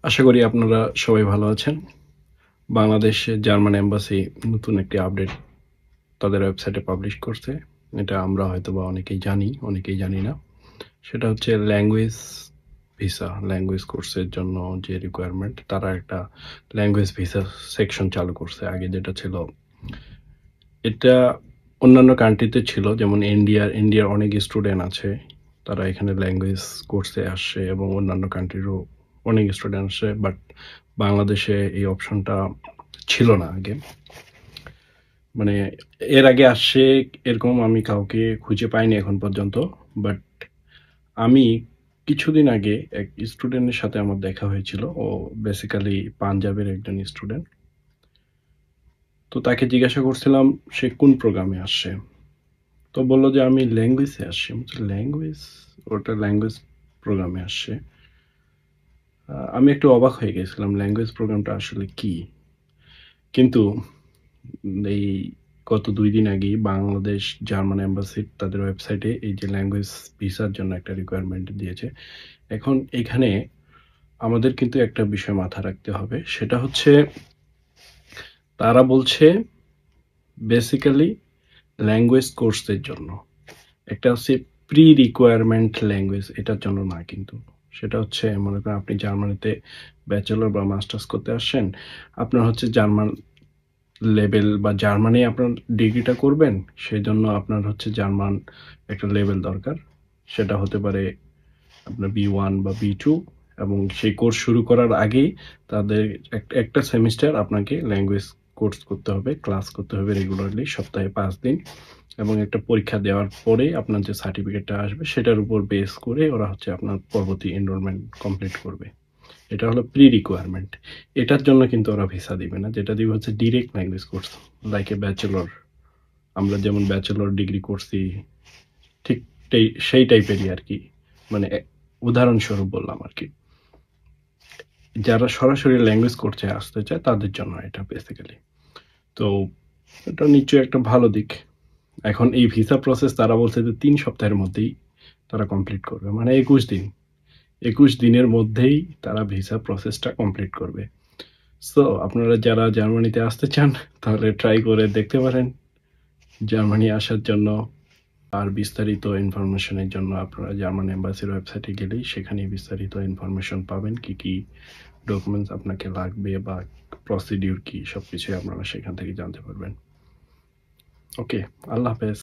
আশা করি আপনারা সবাই ভালো আছেন। বাংলাদেশে জার্মান এম্বাসি নতুন একটি আপডেট তাদের ওয়েবসাইটে পাবলিশ করছে। এটা আমরা হয়তোবা অনেকেই জানি, অনেকেই জানি না। সেটা হচ্ছে ল্যাঙ্গুয়েজ ভিসা, ল্যাঙ্গুয়েজ কোর্সের জন্য যে রিকোয়ারমেন্ট, তারা একটা ল্যাঙ্গুয়েজ ভিসা সেকশন চালু করছে। আগে যেটা ছিল, এটা অন্যান্য কান্ট্রিতে ছিল, যেমন ইন্ডিয়ার অনেক স্টুডেন্ট আছে, তারা এখানে ল্যাঙ্গুয়েজ কোর্সে আসছে এবং অন্যান্য কান্ট্রিরও অনেক স্টুডেন্ট আসে, বাট বাংলাদেশে এই অপশনটা ছিল না আগে। মানে এর আগে আসছে এরকম আমি কাউকে খুঁজে পাইনি এখন পর্যন্ত। বাট আমি কিছুদিন আগে এক স্টুডেন্টের সাথে আমার দেখা হয়েছিল। ও বেসিক্যালি পাঞ্জাবের একজন স্টুডেন্ট। তো তাকে জিজ্ঞাসা করছিলাম সে কোন প্রোগ্রামে আসছে। তো বললো যে আমি ল্যাঙ্গুয়েজে আসছি। ল্যাঙ্গুয়েজ? ওটা ল্যাঙ্গুয়েজ প্রোগ্রামে আসছে। আমি একটু অবাক হয়ে গেছিলাম, ল্যাঙ্গুয়েজ প্রোগ্রামটা আসলে কি। কিন্তু এই গত ২ দিন আগেই বাংলাদেশ জার্মান এম্বাসি তাদের ওয়েবসাইটে এই যে ল্যাঙ্গুয়েজ ভিসার জন্য একটা রিকোয়ারমেন্ট দিয়েছে। এখন এখানে আমাদের কিন্তু একটা বিষয় মাথায় রাখতে হবে, সেটা হচ্ছে তারা বলছে বেসিক্যালি ল্যাঙ্গুয়েজ কোর্সের জন্য। একটা হচ্ছে প্রি রিকোয়ারমেন্ট ল্যাঙ্গুয়েজ, এটার জন্য না কিন্তু। সেটা হচ্ছে মনে করেন আপনি জার্মানিতে ব্যাচেলর বা মাস্টার্স করতে আসছেন, আপনার হচ্ছে জার্মান লেভেল বা জার্মানি আপনার ডিগ্রিটা করবেন, সেই জন্য আপনার হচ্ছে জার্মান একটা লেভেল দরকার। সেটা হতে পারে আপনার B1 বা B2, এবং সেই কোর্স শুরু করার আগেই তাদের একটা সেমিস্টার আপনাকে ল্যাঙ্গুয়েজ কোর্স করতে হবে, ক্লাস করতে হবে রেগুলারলি সপ্তাহে 5 দিন, এবং একটা পরীক্ষা দেওয়ার পরে আপনার যে সার্টিফিকেটটা আসবে সেটার উপর বেস করে ওরা হচ্ছে আপনার পরবর্তী এনরোলমেন্ট কমপ্লিট করবে। এটা হলো প্রি রিকোয়ারমেন্ট। এটার জন্য কিন্তু ওরা ভিসা দিবে না, যেটা দিবে হচ্ছে direct language course, like a bachelor. আমরা যেমন ব্যাচেলর ডিগ্রি করছি, ঠিক সেই টাইপেরই আর কি। মানে উদাহরণস্বরূপ বললাম আর কি। যারা সরাসরি ল্যাঙ্গুয়েজ কোর্সে আসতে চায় তাদের জন্য এটা বেসিক্যালি। তো এটা নিশ্চয়ই একটা ভালো দিক। এখন এই ভিসা প্রসেস তারা বলছে যে ৩ সপ্তাহের মধ্যেই তারা কমপ্লিট করবে, মানে ২১ দিন। ২১ দিনের মধ্যেই তারা ভিসা প্রসেসটা কমপ্লিট করবে। সো আপনারা যারা জার্মানিতে আসতে চান তাহলে ট্রাই করে দেখতে পারেন জার্মানি আসার জন্য। আর বিস্তারিত ইনফরমেশনের জন্য আপনারা জার্মান এম্বাসির ওয়েবসাইটে গেলেই সেখানেই বিস্তারিত ইনফরমেশন পাবেন, কি কি ডকুমেন্টস আপনাকে লাগবে বা প্রসিডিউর কি, সবকিছুই আপনারা সেখান থেকে জানতে পারবেন। ওকে, আল্লাহ হাফেজ।